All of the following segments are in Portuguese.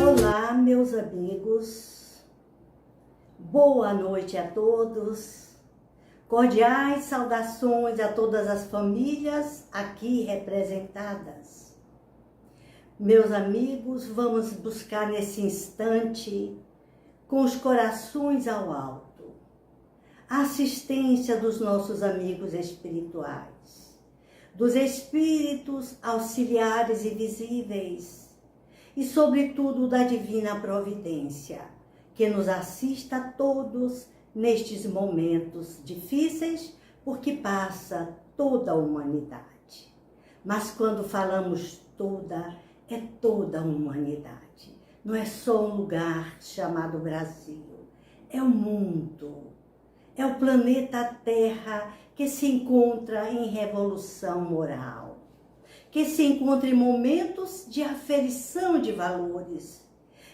Olá, meus amigos, boa noite a todos, cordiais saudações a todas as famílias aqui representadas. Meus amigos, vamos buscar nesse instante, com os corações ao alto, a assistência dos nossos amigos espirituais, dos espíritos auxiliares e visíveis, e sobretudo da divina providência, que nos assista a todos nestes momentos difíceis, porque passa toda a humanidade. Mas quando falamos toda, é toda a humanidade. Não é só um lugar chamado Brasil, é o mundo, é o planeta Terra que se encontra em revolução moral, que se encontra em momentos de aferição de valores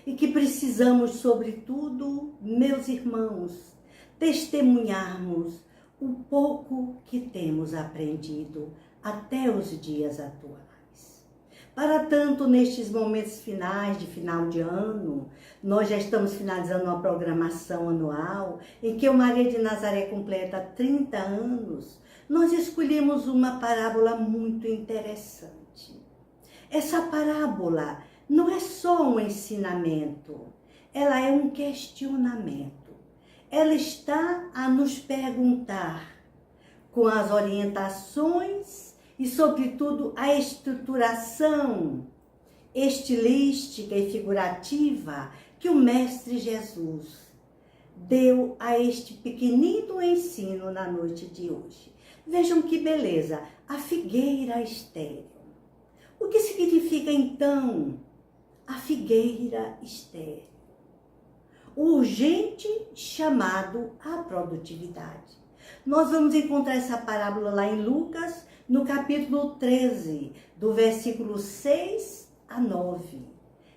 e que precisamos, sobretudo, meus irmãos, testemunharmos o pouco que temos aprendido até os dias atuais. Para tanto, nestes momentos finais de final de ano, nós já estamos finalizando uma programação anual em que o Maria de Nazaré completa 30 anos, nós escolhemos uma parábola muito interessante. Essa parábola não é só um ensinamento, ela é um questionamento. Ela está a nos perguntar, com as orientações e, sobretudo, a estruturação estilística e figurativa que o Mestre Jesus deu a este pequenino ensino na noite de hoje. Vejam que beleza, a figueira estéril. O que significa então a figueira estéril? O urgente chamado à produtividade. Nós vamos encontrar essa parábola lá em Lucas, no capítulo 13, do versículo 6 a 9.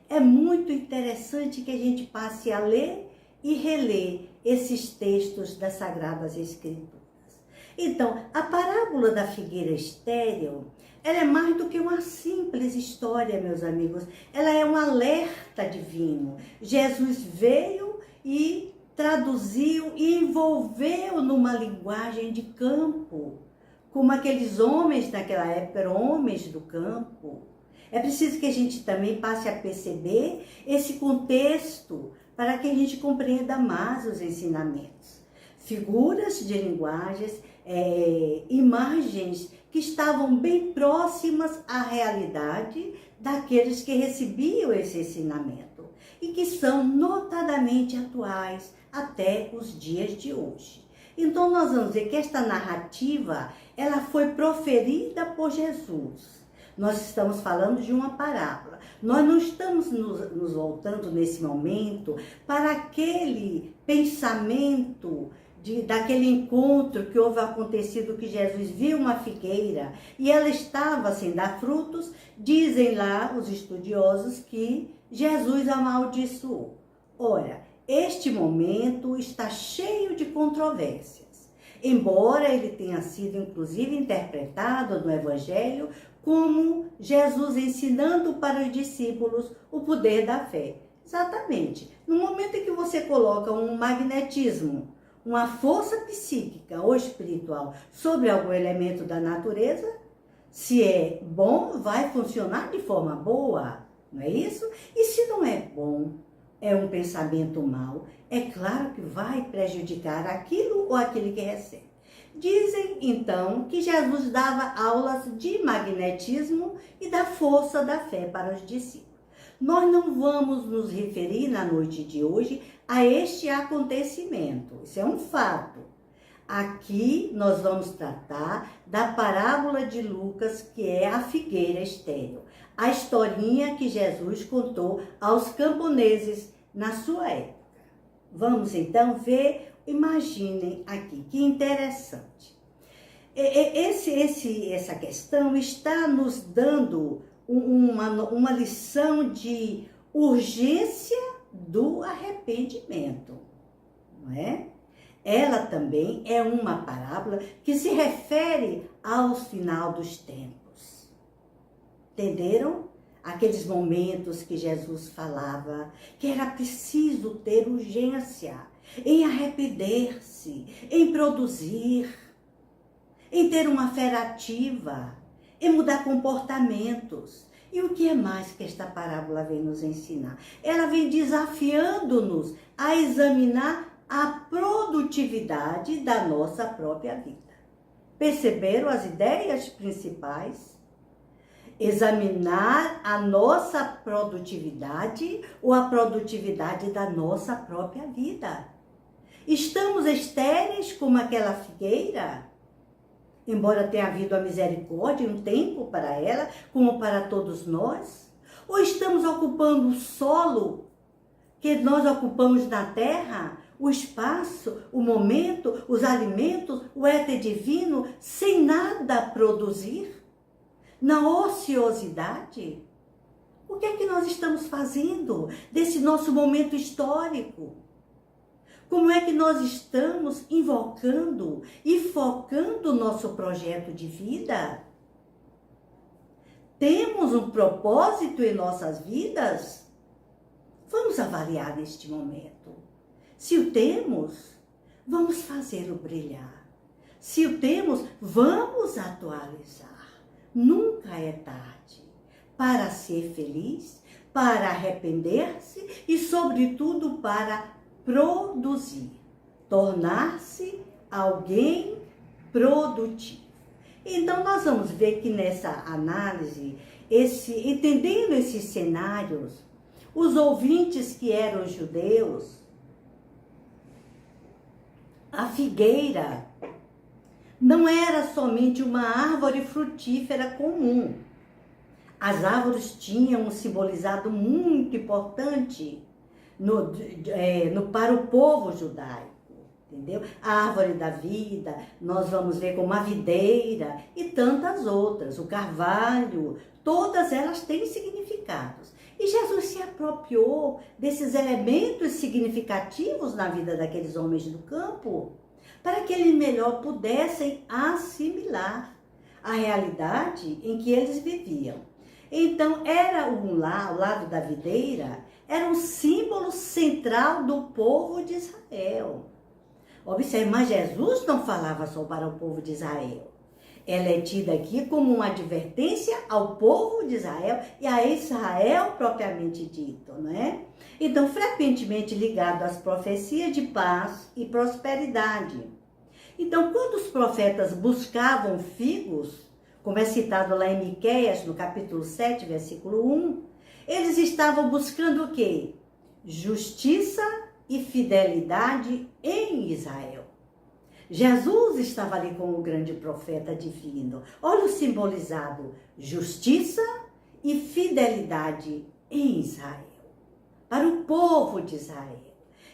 É muito interessante que a gente passe a ler e reler esses textos das Sagradas Escrituras. Então, a parábola da figueira estéril, ela é mais do que uma simples história, meus amigos. Ela é um alerta divino. Jesus veio e traduziu e envolveu numa linguagem de campo, como aqueles homens naquela época eram homens do campo. É preciso que a gente também passe a perceber esse contexto para que a gente compreenda mais os ensinamentos. Figuras de linguagens, imagens que estavam bem próximas à realidade daqueles que recebiam esse ensinamento e que são notadamente atuais até os dias de hoje. Então nós vamos ver que esta narrativa, ela foi proferida por Jesus. Nós estamos falando de uma parábola. Nós não estamos nos voltando nesse momento para aquele pensamento daquele encontro que houve acontecido, que Jesus viu uma figueira e ela estava sem dar frutos. Dizem lá os estudiosos que Jesus amaldiçoou. Ora, este momento está cheio de controvérsias. Embora ele tenha sido inclusive interpretado no Evangelho como Jesus ensinando para os discípulos o poder da fé. Exatamente. No momento em que você coloca um magnetismo, uma força psíquica ou espiritual sobre algum elemento da natureza, se é bom, vai funcionar de forma boa, não é isso? E se não é bom, é um pensamento mau, é claro que vai prejudicar aquilo ou aquele que recebe. Dizem, então, que Jesus dava aulas de magnetismo e da força da fé para os discípulos. Nós não vamos nos referir na noite de hoje a este acontecimento, isso é um fato. Aqui nós vamos tratar da parábola de Lucas, que é a figueira estéril, a historinha que Jesus contou aos camponeses na sua época. Vamos então ver, imaginem aqui, que interessante. Essa questão está nos dando uma lição de urgência do arrependimento, não é? Ela também é uma parábola que se refere ao final dos tempos. Entenderam? aqueles momentos que Jesus falava que era preciso ter urgência em arrepender-se, em produzir, em ter uma fé ativa, em mudar comportamentos. E o que é mais que esta parábola vem nos ensinar? Ela vem desafiando-nos a examinar a produtividade da nossa própria vida. Perceberam as ideias principais? Examinar a nossa produtividade ou a produtividade da nossa própria vida. Estamos estéreis como aquela figueira? Embora tenha havido a misericórdia e um tempo para ela, como para todos nós? Ou estamos ocupando o solo que nós ocupamos na terra, o espaço, o momento, os alimentos, o éter divino, sem nada produzir? Na ociosidade? O que é que nós estamos fazendo desse nosso momento histórico? Como é que nós estamos invocando e focando o nosso projeto de vida? Temos um propósito em nossas vidas? Vamos avaliar neste momento. Se o temos, vamos fazê-lo brilhar. Se o temos, vamos atualizar. Nunca é tarde para ser feliz, para arrepender-se e, sobretudo, para produzir, tornar-se alguém produtivo. Então, nós vamos ver que nessa análise, entendendo esses cenários, os ouvintes que eram judeus, a figueira não era somente uma árvore frutífera comum. As árvores tinham um simbolizado muito importante para o povo judaico, entendeu? A árvore da vida, nós vamos ver como a videira e tantas outras, o carvalho, todas elas têm significados. E Jesus se apropriou desses elementos significativos na vida daqueles homens do campo, para que eles melhor pudessem assimilar a realidade em que eles viviam. Então, o lado da videira era um símbolo central do povo de Israel. Observe, mas Jesus não falava só para o povo de Israel. Ela é tida aqui como uma advertência ao povo de Israel e a Israel propriamente dito, não é? Então, frequentemente ligado às profecias de paz e prosperidade. Então, quando os profetas buscavam figos, como é citado lá em Miqueias, no capítulo 7, versículo 1, eles estavam buscando o quê? Justiça e fidelidade em Israel. Jesus estava ali como o grande profeta divino. Olha o simbolizado, justiça e fidelidade em Israel, para o povo de Israel.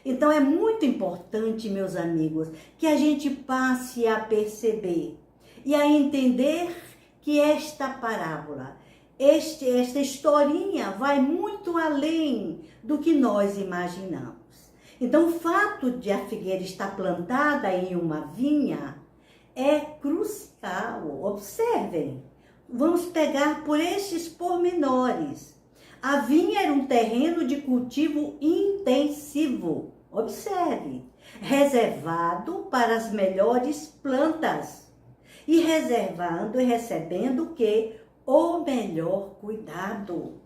Então é muito importante, meus amigos, que a gente passe a perceber e a entender que esta parábola, esta historinha vai muito além do que nós imaginamos. Então, o fato de a figueira estar plantada em uma vinha é crucial. Observem, vamos pegar por estes pormenores. A vinha era um terreno de cultivo intensivo. Observe, reservado para as melhores plantas e reservando e recebendo o quê? O melhor cuidado.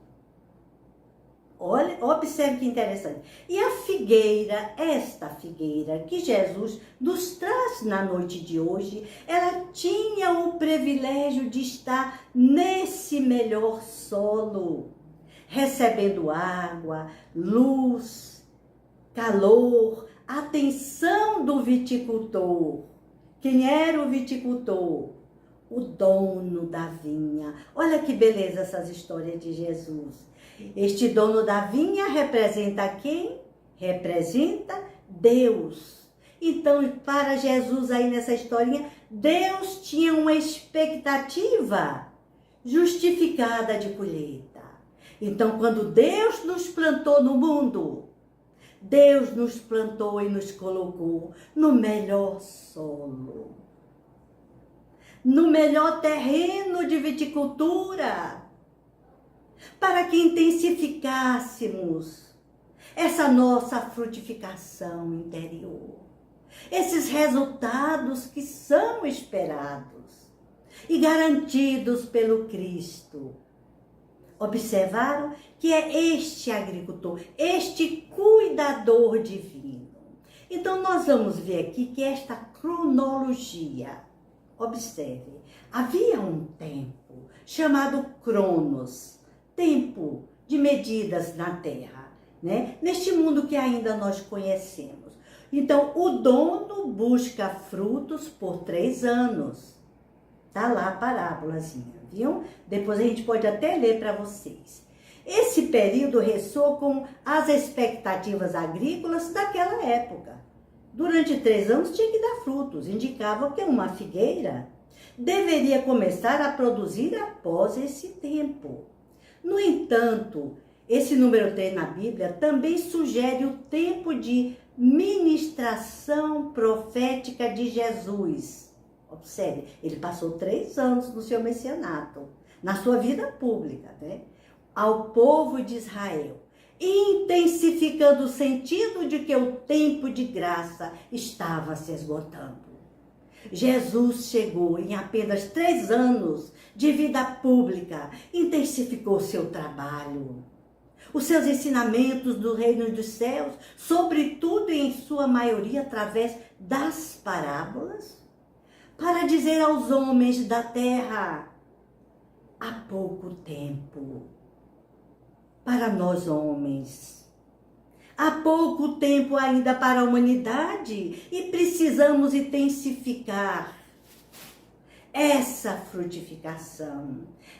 Olha, observe que interessante. E a figueira, esta figueira que Jesus nos traz na noite de hoje, ela tinha o privilégio de estar nesse melhor solo, recebendo água, luz, calor, atenção do viticultor. Quem era o viticultor? O dono da vinha. Olha que beleza essas histórias de Jesus. Este dono da vinha representa quem? Representa Deus. Então, para Jesus aí nessa historinha, Deus tinha uma expectativa justificada de colheita. Então, quando Deus nos plantou no mundo, Deus nos plantou e nos colocou no melhor solo, no melhor terreno de viticultura. para que intensificássemos essa nossa frutificação interior, esses resultados que são esperados e garantidos pelo Cristo. Observaram que é este agricultor, este cuidador divino. Então, nós vamos ver aqui que esta cronologia, observe, havia um tempo chamado Cronos, tempo de medidas na Terra, né? Neste mundo que ainda nós conhecemos. Então, o dono busca frutos por 3 anos. Tá lá a parábolazinha, viu? Depois a gente pode até ler para vocês. Esse período ressoa com as expectativas agrícolas daquela época. Durante 3 anos tinha que dar frutos, indicava que uma figueira deveria começar a produzir após esse tempo. No entanto, esse número 3 na Bíblia também sugere o tempo de ministração profética de Jesus. Observe, ele passou 3 anos no seu messianato, na sua vida pública, né? Ao povo de Israel, intensificando o sentido de que o tempo de graça estava se esgotando. Jesus chegou em apenas 3 anos de vida pública, intensificou seu trabalho, os seus ensinamentos do reino dos céus, sobretudo em sua maioria através das parábolas, para dizer aos homens da terra, há pouco tempo, para nós homens, há pouco tempo ainda para a humanidade e precisamos intensificar essa frutificação,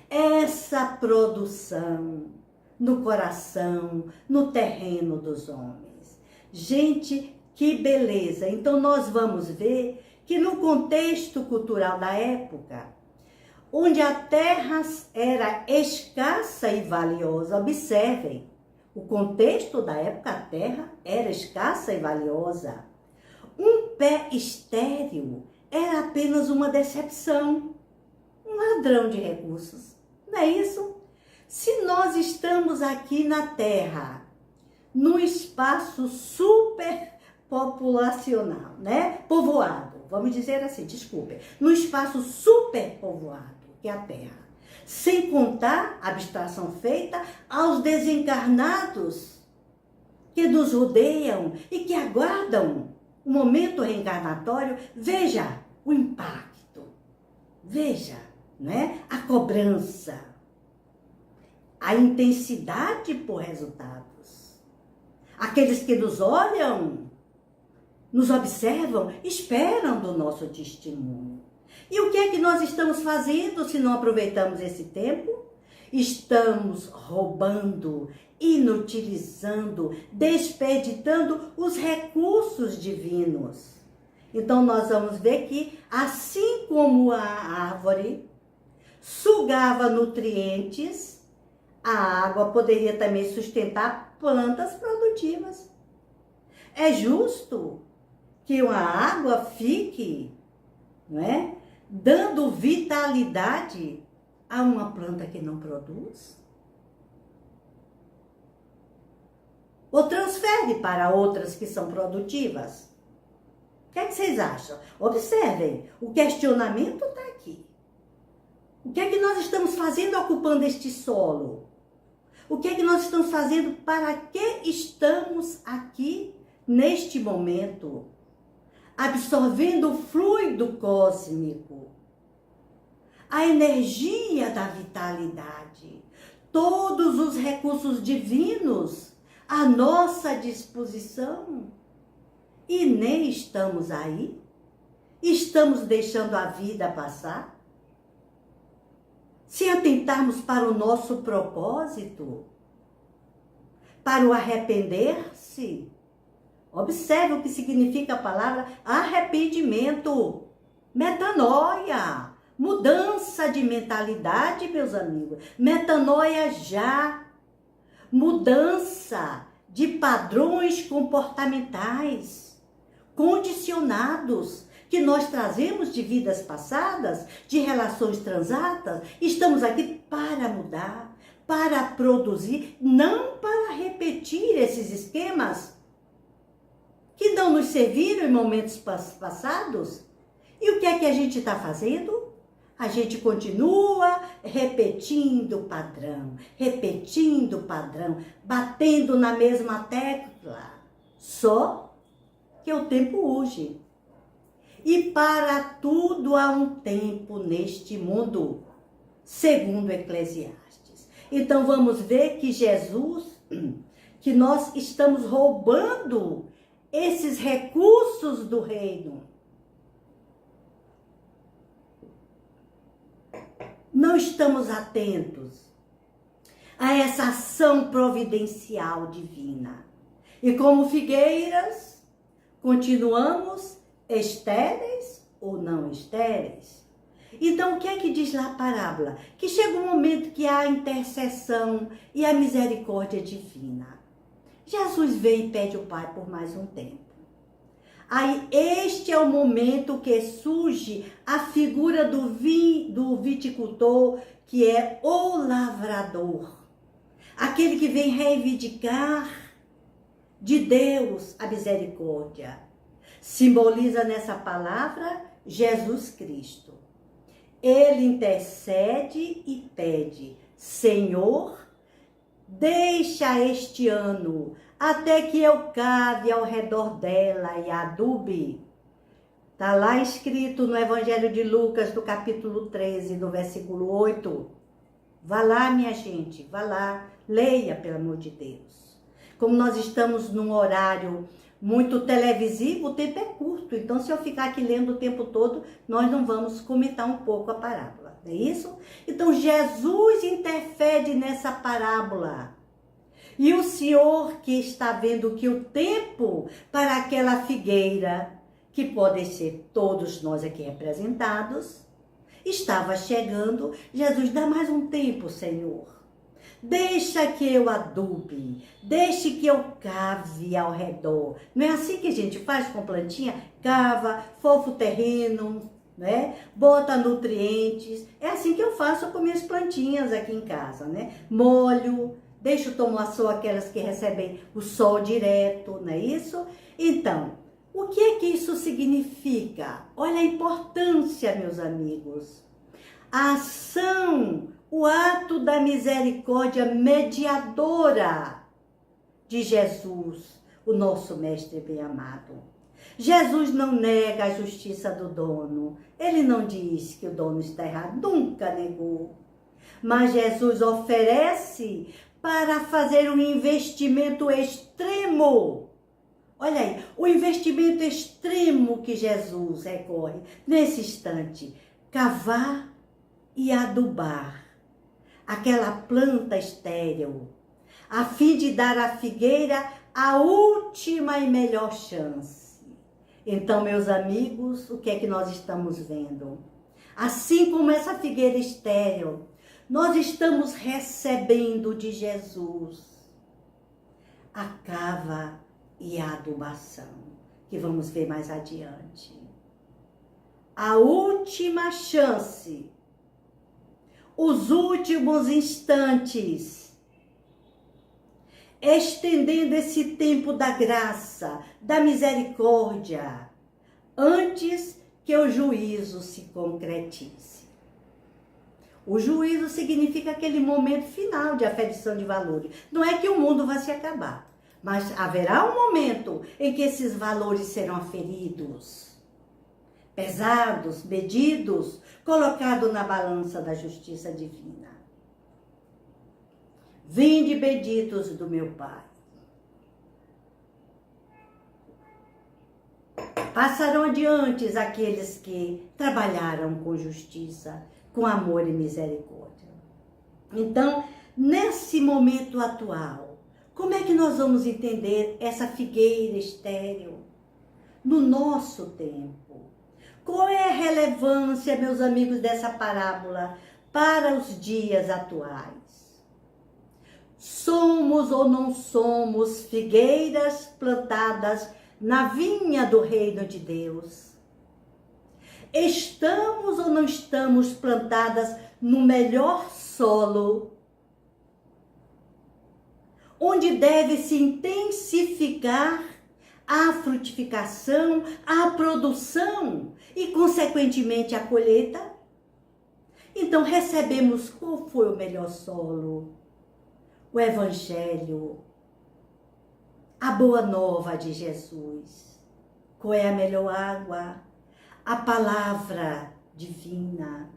essa produção no coração, no terreno dos homens. Gente, que beleza! Então nós vamos ver que no contexto cultural da época, onde a terra era escassa e valiosa, observem, o contexto da época, a terra era escassa e valiosa. Um pé estéril era apenas uma decepção, um ladrão de recursos, não é isso? Se nós estamos aqui na terra, num espaço superpopulacional, né? Povoado, vamos dizer assim, desculpe, num espaço superpovoado, que é a terra, sem contar a abstração feita aos desencarnados que nos rodeiam e que aguardam o momento reencarnatório. Veja o impacto, veja, né? A cobrança, a intensidade por resultados. Aqueles que nos olham, nos observam, esperam do nosso testemunho. E o que é que nós estamos fazendo se não aproveitamos esse tempo? Estamos roubando, inutilizando, desperdiçando os recursos divinos. Então nós vamos ver que, assim como a árvore sugava nutrientes, a água poderia também sustentar plantas produtivas. É justo que uma água fique, não é, dando vitalidade a uma planta que não produz? Ou transfere para outras que são produtivas? O que é que vocês acham? Observem, o questionamento está aqui. O que é que nós estamos fazendo ocupando este solo? O que é que nós estamos fazendo? Para que estamos aqui neste momento? Absorvendo o fluido cósmico, a energia da vitalidade, todos os recursos divinos à nossa disposição. E nem estamos aí? Estamos deixando a vida passar? Se atentarmos para o nosso propósito, para o arrepender-se, observe o que significa a palavra arrependimento, metanoia, mudança de mentalidade, meus amigos. Metanoia já, mudança de padrões comportamentais, condicionados, que nós trazemos de vidas passadas, de relações transatas. Estamos aqui para mudar, para produzir, não para repetir esses esquemas que não nos serviram em momentos passados. E o que é que a gente está fazendo? A gente continua repetindo o padrão, batendo na mesma tecla. Só que o tempo urge. E para tudo há um tempo neste mundo, segundo Eclesiastes. Então vamos ver que Jesus, que nós estamos roubando esses recursos do reino. Não estamos atentos a essa ação providencial divina. E como figueiras, continuamos estéreis ou não estéreis. Então, o que é que diz lá a parábola? Que chega um momento que há a intercessão e a misericórdia divina. Jesus vem e pede ao Pai por mais um tempo. Aí, este é o momento que surge a figura do viticultor, que é o lavrador. Aquele que vem reivindicar de Deus a misericórdia. Simboliza nessa palavra Jesus Cristo. Ele intercede e pede: Senhor, deixa este ano até que eu cave ao redor dela e adube. Está lá escrito no Evangelho de Lucas, do capítulo 13, do versículo 8. Vá lá, minha gente, vá lá, leia, pelo amor de Deus. Como nós estamos num horário muito televisivo, o tempo é curto. Então, se eu ficar aqui lendo o tempo todo, nós não vamos comentar um pouco a parábola, não é isso? Então, Jesus interfere nessa parábola. E o Senhor que está vendo que o tempo para aquela figueira, que podem ser todos nós aqui representados, estava chegando. Jesus, dá mais um tempo, Senhor. Deixa que eu adube, deixe que eu cave ao redor. Não é assim que a gente faz com plantinha? Cava, fofa o terreno, né? Bota nutrientes. É assim que eu faço com minhas plantinhas aqui em casa, né? Molho, deixo tomar sol aquelas que recebem o sol direto, não é isso? Então, o que é que isso significa? Olha a importância, meus amigos. A ação, o ato da misericórdia mediadora de Jesus, o nosso mestre bem-amado. Jesus não nega a justiça do dono. Ele não diz que o dono está errado, nunca negou. Mas Jesus oferece para fazer um investimento extremo. Olha aí, o investimento extremo que Jesus recorre nesse instante. Cavar e adubar aquela planta estéril, a fim de dar à figueira a última e melhor chance. Então, meus amigos, o que é que nós estamos vendo? Assim como essa figueira estéril, nós estamos recebendo de Jesus a cava e a adubação, que vamos ver mais adiante. A última chance, os últimos instantes, estendendo esse tempo da graça, da misericórdia, antes que o juízo se concretize. O juízo significa aquele momento final de aferição de valores. Não é que o mundo vai se acabar, mas haverá um momento em que esses valores serão aferidos, pesados, medidos, colocados na balança da justiça divina. Vinde benditos do meu Pai. Passarão adiante aqueles que trabalharam com justiça, com amor e misericórdia. Então, nesse momento atual, como é que nós vamos entender essa figueira estéril no nosso tempo? Qual é a relevância, meus amigos, dessa parábola para os dias atuais? Somos ou não somos figueiras plantadas na vinha do reino de Deus? Estamos ou não estamos plantadas no melhor solo onde deve se intensificar a frutificação, a produção e, consequentemente, a colheita. Então, recebemos qual foi o melhor solo? O Evangelho, a boa nova de Jesus. Qual é a melhor água? A palavra divina,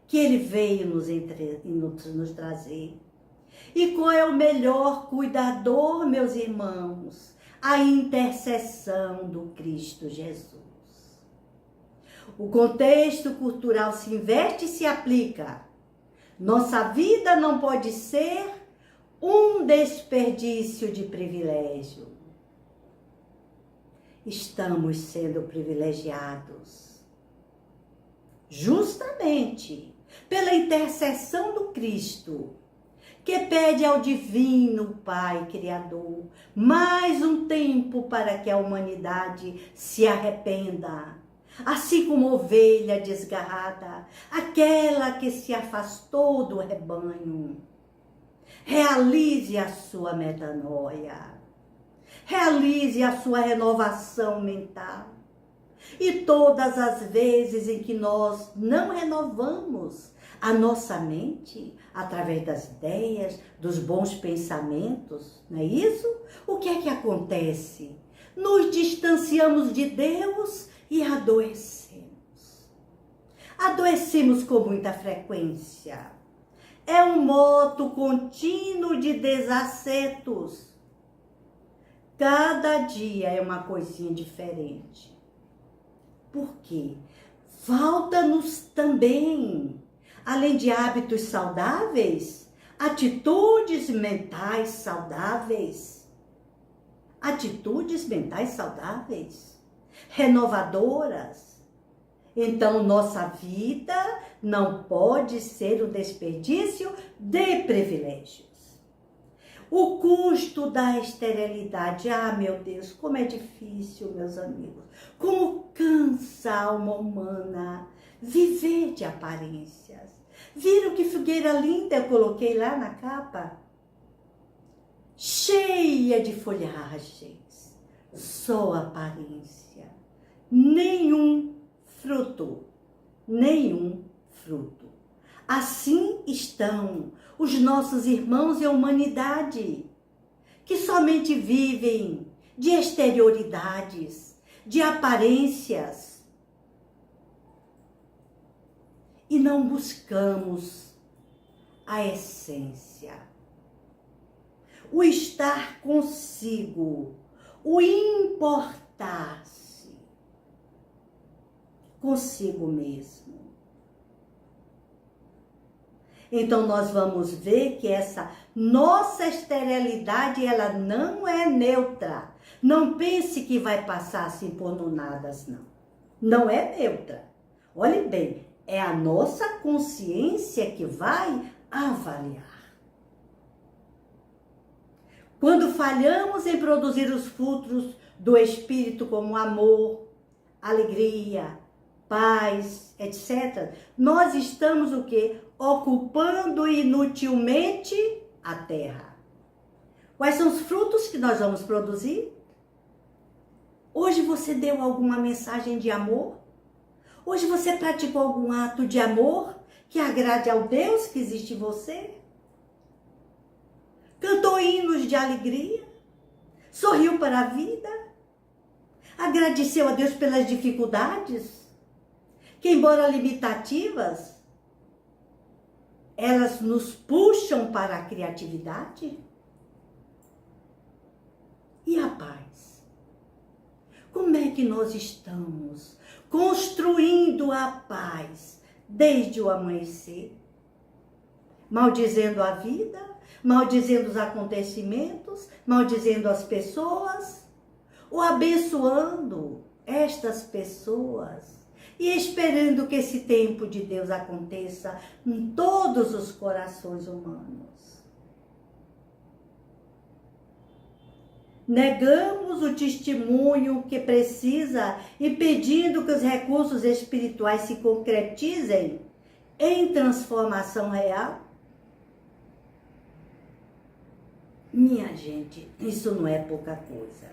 que Ele veio nos trazer. E qual é o melhor cuidador, meus irmãos? A intercessão do Cristo Jesus. O contexto cultural se inverte e se aplica. Nossa vida não pode ser um desperdício de privilégio. Estamos sendo privilegiados justamente pela intercessão do Cristo, que pede ao divino Pai Criador mais um tempo para que a humanidade se arrependa, assim como ovelha desgarrada, aquela que se afastou do rebanho, realize a sua metanoia, realize a sua renovação mental. E todas as vezes em que nós não renovamos a nossa mente, através das ideias, dos bons pensamentos, não é isso? O que é que acontece? Nos distanciamos de Deus e adoecemos. Adoecemos com muita frequência. É um moto contínuo de desacertos. Cada dia é uma coisinha diferente. Por quê? Falta-nos também, além de hábitos saudáveis, atitudes mentais saudáveis. Atitudes mentais saudáveis, renovadoras. Então, nossa vida não pode ser um desperdício de privilégios. O custo da esterilidade, meu Deus, como é difícil, meus amigos. Como cansa a alma humana viver de aparências. Viram que figueira linda eu coloquei lá na capa? Cheia de folhagens, só aparência, nenhum fruto, nenhum fruto. Assim estão os nossos irmãos e a humanidade, que somente vivem de exterioridades, de aparências, e não buscamos a essência, o estar consigo, o importar-se consigo mesmo. Então, nós vamos ver que essa nossa esterilidade, ela não é neutra. Não pense que vai passar assim por no nada, não. Não é neutra. Olhe bem, é a nossa consciência que vai avaliar. Quando falhamos em produzir os frutos do Espírito, como amor, alegria, paz, etc., nós estamos o quê? Ocupando inutilmente a terra. Quais são os frutos que nós vamos produzir? Hoje você deu alguma mensagem de amor? Hoje você praticou algum ato de amor que agrade ao Deus que existe em você? Cantou hinos de alegria? Sorriu para a vida? Agradeceu a Deus pelas dificuldades? Que, embora limitativas, elas nos puxam para a criatividade? E a paz? Como é que nós estamos construindo a paz desde o amanhecer? Maldizendo a vida, maldizendo os acontecimentos, maldizendo as pessoas, ou abençoando estas pessoas e esperando que esse tempo de Deus aconteça em todos os corações humanos. Negamos o testemunho que precisa, impedindo que os recursos espirituais se concretizem em transformação real? Minha gente, isso não é pouca coisa.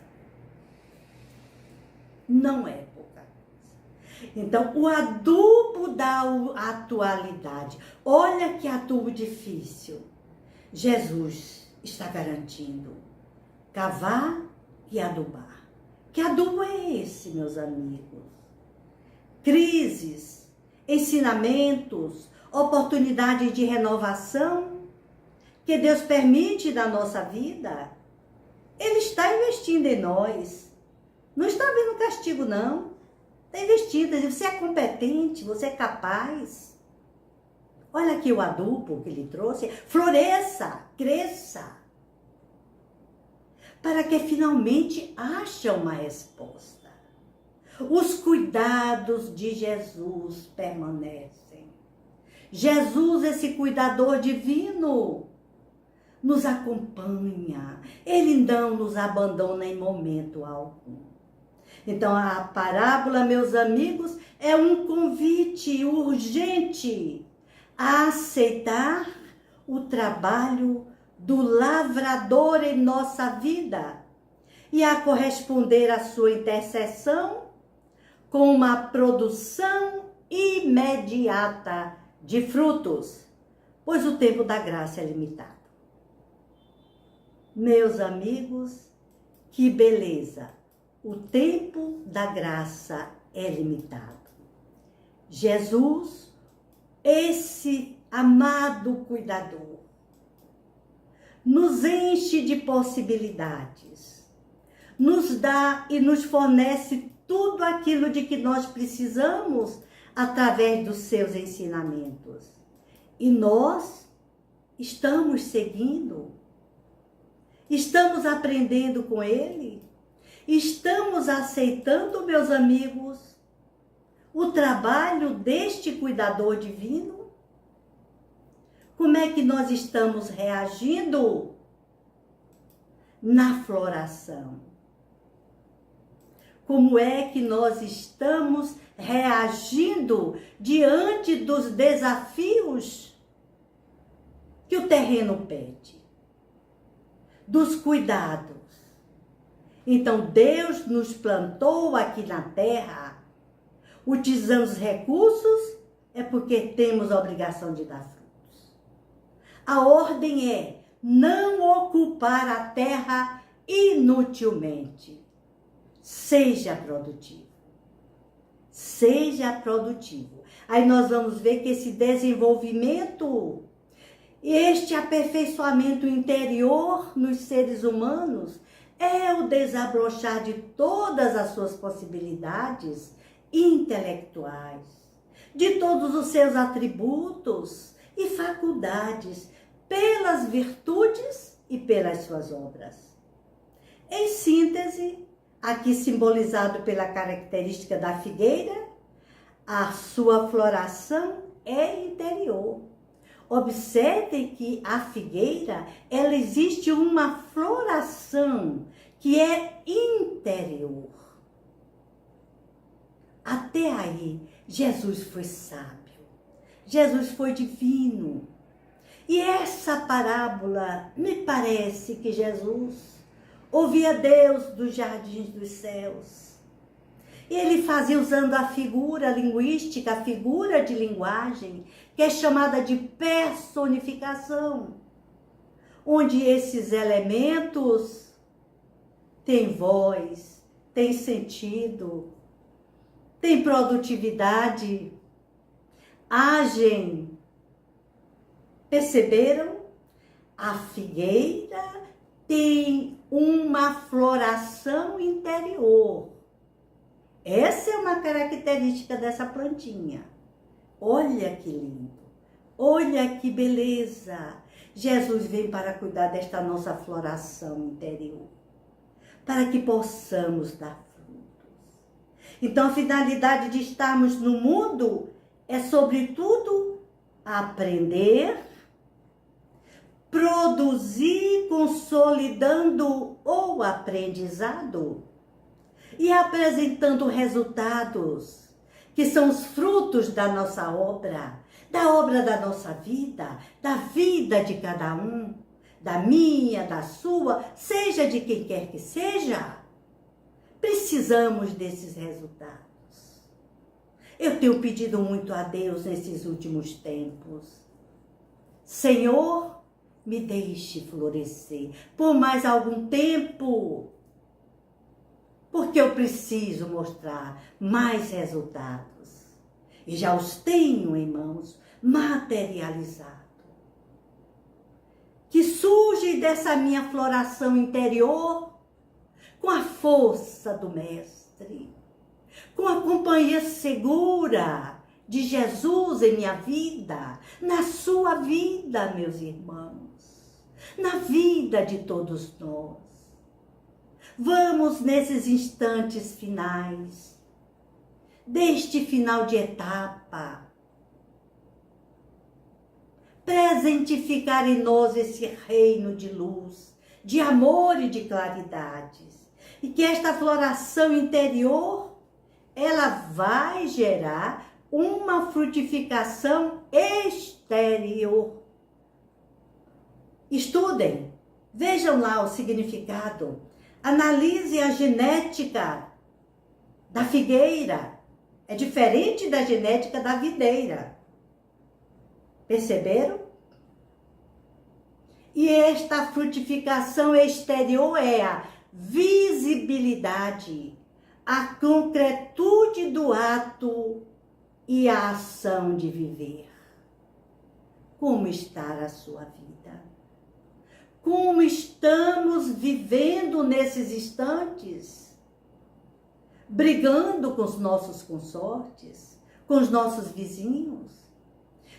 Não é pouca coisa. Então, o adubo da atualidade. Olha que adubo difícil. Jesus está garantindo cavar e adubar. Que adubo é esse, meus amigos? Crises, ensinamentos, oportunidades de renovação que Deus permite na nossa vida, Ele está investindo em nós. Não está vendo castigo, não. Está investindo. Você é competente, você é capaz. Olha aqui o adubo que Ele trouxe. Floresça, cresça. Para que finalmente haja uma resposta. Os cuidados de Jesus permanecem. Jesus, esse cuidador divino, nos acompanha. Ele não nos abandona em momento algum. Então, a parábola, meus amigos, é um convite urgente a aceitar o trabalho do lavrador em nossa vida e a corresponder à sua intercessão com uma produção imediata de frutos, pois o tempo da graça é limitado. Meus amigos, que beleza! O tempo da graça é limitado. Jesus, esse amado cuidador, nos enche de possibilidades, nos dá e nos fornece tudo aquilo de que nós precisamos através dos seus ensinamentos. E nós estamos seguindo, estamos aprendendo com Ele, estamos aceitando, meus amigos, o trabalho deste cuidador divino? Como é que nós estamos reagindo na floração? Como é que nós estamos reagindo diante dos desafios que o terreno pede? Dos cuidados. Então, Deus nos plantou aqui na terra, utilizando os recursos, é porque temos a obrigação de dar frutos. A ordem é não ocupar a terra inutilmente. Seja produtivo. Seja produtivo. Aí nós vamos ver que esse desenvolvimento, este aperfeiçoamento interior nos seres humanos é o desabrochar de todas as suas possibilidades intelectuais, de todos os seus atributos e faculdades, pelas virtudes e pelas suas obras. Em síntese, aqui simbolizado pela característica da figueira, a sua floração é interior. Observem que a figueira, ela existe uma floração que é interior. Até aí, Jesus foi sábio. Jesus foi divino. E essa parábola, me parece que Jesus ouvia Deus dos jardins dos céus. E ele fazia usando a figura linguística, a figura de linguagem, que é chamada de personificação, onde esses elementos têm voz, têm sentido, têm produtividade, agem. Perceberam? A figueira tem uma floração interior. Essa é uma característica dessa plantinha. Olha que lindo, olha que beleza. Jesus vem para cuidar desta nossa floração interior, para que possamos dar frutos. Então, a finalidade de estarmos no mundo é, sobretudo, aprender, produzir, consolidando o aprendizado e apresentando resultados, que são os frutos da nossa obra, da obra da nossa vida, da vida de cada um, da minha, da sua, seja de quem quer que seja, precisamos desses resultados. Eu tenho pedido muito a Deus nesses últimos tempos. Senhor, me deixe florescer por mais algum tempo, porque eu preciso mostrar mais resultados. E já os tenho em mãos, materializado. Que surge dessa minha floração interior com a força do Mestre, com a companhia segura de Jesus em minha vida, na sua vida, meus irmãos, na vida de todos nós. Vamos nesses instantes finais, deste final de etapa, presentificar em nós esse reino de luz, de amor e de claridades. E que esta floração interior, ela vai gerar uma frutificação exterior. Estudem, vejam lá o significado, analise a genética da figueira. É diferente da genética da videira. Perceberam? E esta frutificação exterior é a visibilidade, a concretude do ato e a ação de viver. Como está a sua vida? Como estamos vivendo nesses instantes? Brigando com os nossos consortes, com os nossos vizinhos,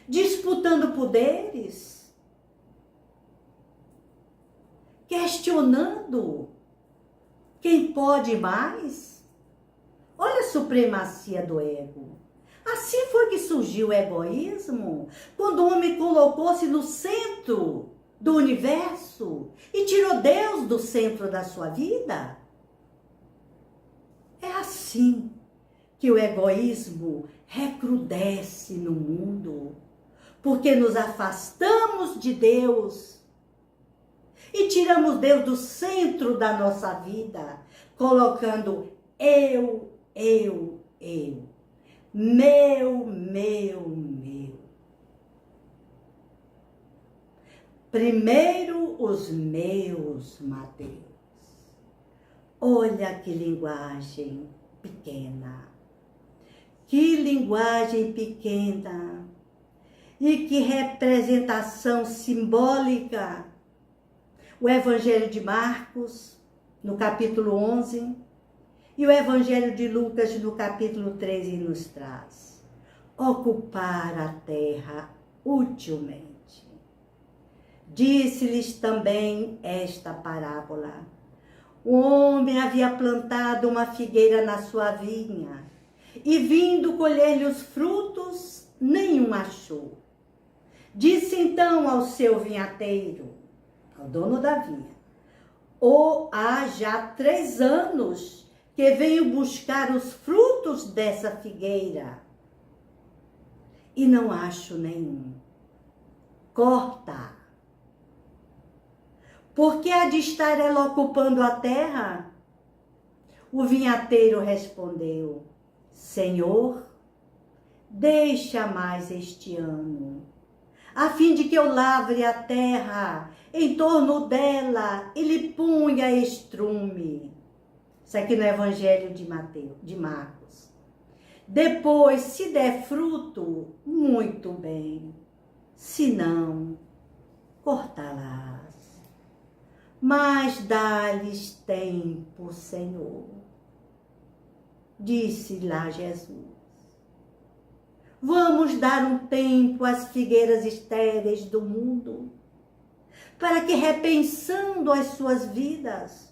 disputando poderes, questionando quem pode mais. Olha a supremacia do ego. Assim foi que surgiu o egoísmo, quando o homem colocou-se no centro do universo e tirou Deus do centro da sua vida. É assim que o egoísmo recrudesce no mundo, porque nos afastamos de Deus e tiramos Deus do centro da nossa vida, colocando eu, meu. Primeiro os meus, Mateus. Olha que linguagem pequena. Que linguagem pequena. E que representação simbólica. O Evangelho de Marcos, no capítulo 11, e o Evangelho de Lucas, no capítulo 13, nos traz. Ocupar a terra utilmente. Disse-lhes também esta parábola. O homem havia plantado uma figueira na sua vinha, e vindo colher-lhe os frutos, nenhum achou. Disse então ao seu vinhateiro, ao dono da vinha: há já 3 anos que venho buscar os frutos dessa figueira, e não acho nenhum. Corta. Porque há de estar ela ocupando a terra? O vinhateiro respondeu: Senhor, deixa mais este ano, a fim de que eu lavre a terra em torno dela e lhe ponha estrume. Isso aqui no Evangelho de Marcos. Depois, se der fruto, muito bem. Se não, cortarás. Mas dá-lhes tempo, Senhor. Disse lá Jesus. Vamos dar um tempo às figueiras estéreis do mundo, para que, repensando as suas vidas,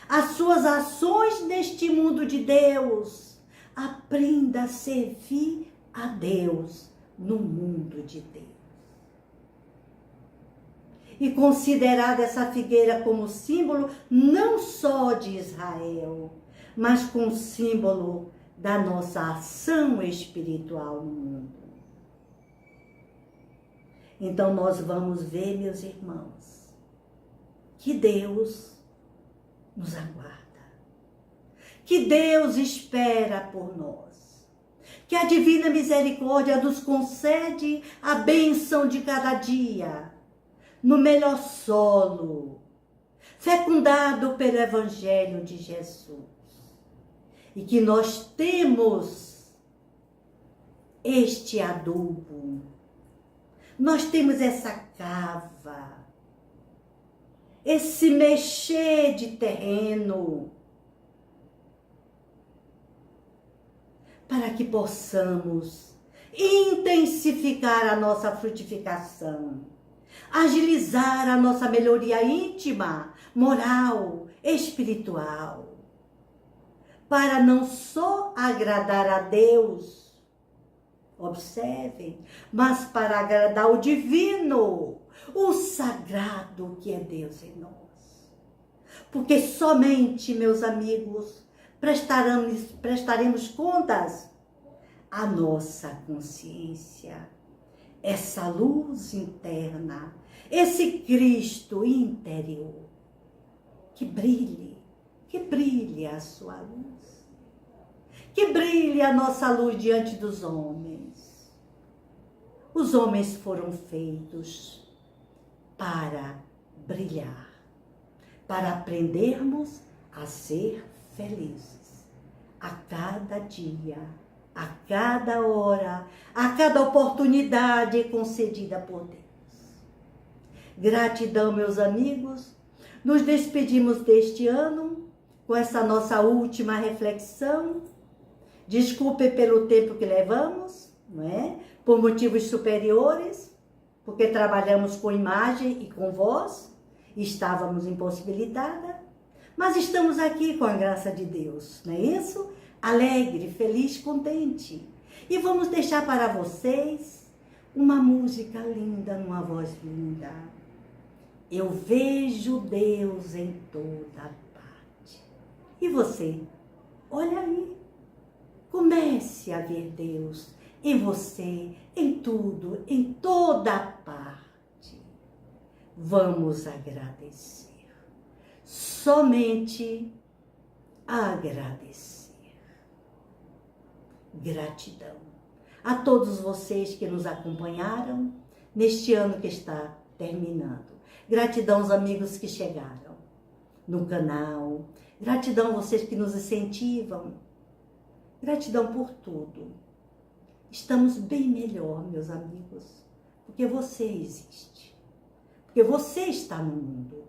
as suas ações neste mundo de Deus, aprenda a servir a Deus no mundo de Deus. E considerada essa figueira como símbolo não só de Israel, mas como símbolo da nossa ação espiritual no mundo. Então nós vamos ver, meus irmãos, que Deus nos aguarda, que Deus espera por nós, que a divina misericórdia nos concede a bênção de cada dia, no melhor solo, fecundado pelo Evangelho de Jesus. E que nós temos este adubo, nós temos essa cava, esse mexer de terreno, para que possamos intensificar a nossa frutificação, agilizar a nossa melhoria íntima, moral, espiritual, para não só agradar a Deus, observem, mas para agradar o divino, o sagrado que é Deus em nós. Porque somente, meus amigos, prestaremos contas à nossa consciência, essa luz interna, esse Cristo interior, que brilhe a sua luz, que brilhe a nossa luz diante dos homens. Os homens foram feitos para brilhar, para aprendermos a ser felizes a cada dia, a cada hora, a cada oportunidade concedida por Deus. Gratidão, meus amigos. Nos despedimos deste ano com essa nossa última reflexão. Desculpe pelo tempo que levamos, não é? Por motivos superiores, porque trabalhamos com imagem e com voz, estávamos impossibilitadas, mas estamos aqui com a graça de Deus, não é isso? Alegre, feliz, contente. E vamos deixar para vocês uma música linda, numa voz linda. Eu vejo Deus em toda parte. E você? Olha aí. Comece a ver Deus em você, em tudo, em toda parte. Vamos agradecer. Somente agradecer. Gratidão a todos vocês que nos acompanharam neste ano que está terminando. Gratidão aos amigos que chegaram no canal. Gratidão a vocês que nos incentivam. Gratidão por tudo. Estamos bem melhor, meus amigos, porque você existe. Porque você está no mundo.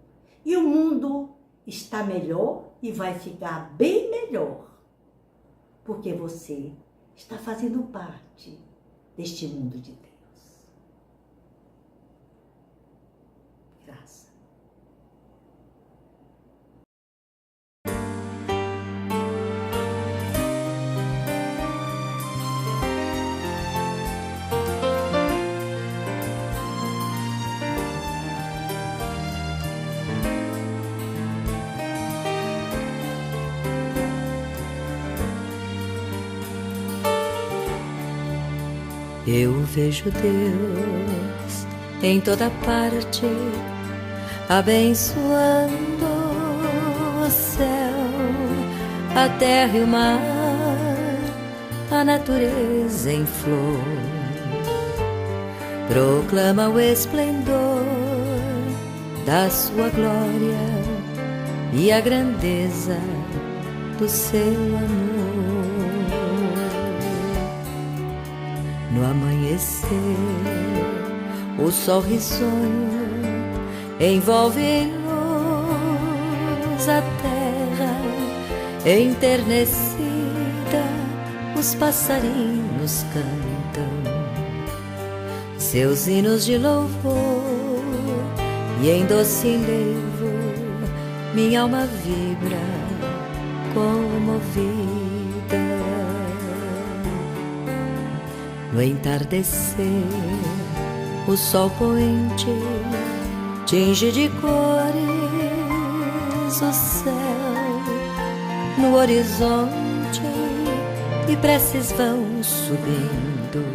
E o mundo está melhor e vai ficar bem melhor. Porque você está fazendo parte deste mundo de Deus. Graça. Eu vejo Deus em toda parte, abençoando o céu, a terra e o mar, a natureza em flor. Proclama o esplendor da sua glória e a grandeza do seu amor. No amanhecer, o sol risonho envolve em luz a terra enternecida, os passarinhos cantam seus hinos de louvor, e em doce enlevo minha alma vibra comovida. No entardecer, o sol poente tinge de cores o céu. No horizonte, e preces vão subindo,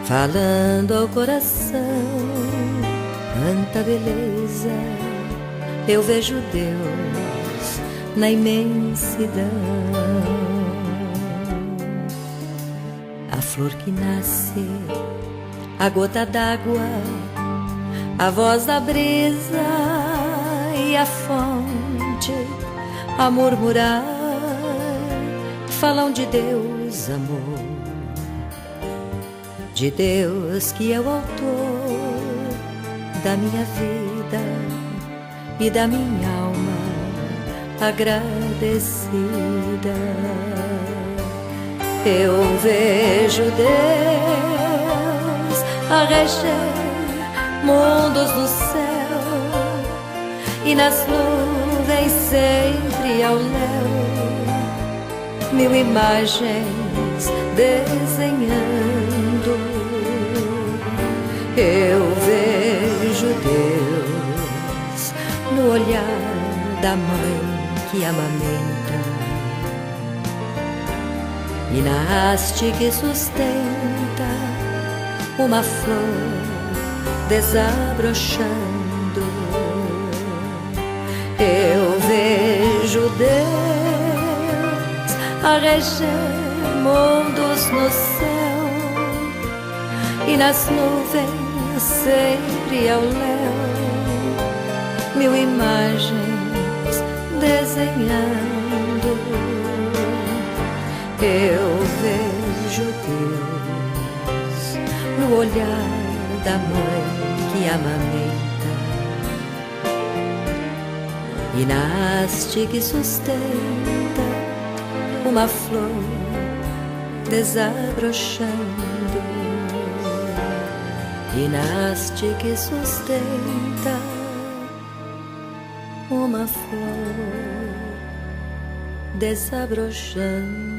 falando ao coração quanta beleza eu vejo Deus na imensidão. A flor que nasce, a gota d'água, a voz da brisa e a fonte a murmurar falam de Deus, amor, de Deus que é o autor da minha vida e da minha alma agradecida. Eu vejo Deus a reger mundos no céu e nas nuvens sempre ao léu, mil imagens desenhando. Eu vejo Deus no olhar da mãe que amamenta e na haste que sustenta uma flor desabrochando. Eu vejo Deus a reger mundos no céu e nas nuvens sempre ao léu, mil imagens desenhando. Eu vejo Deus no olhar da mãe que amamenta e na haste que sustenta uma flor desabrochando, e na haste que sustenta uma flor desabrochando.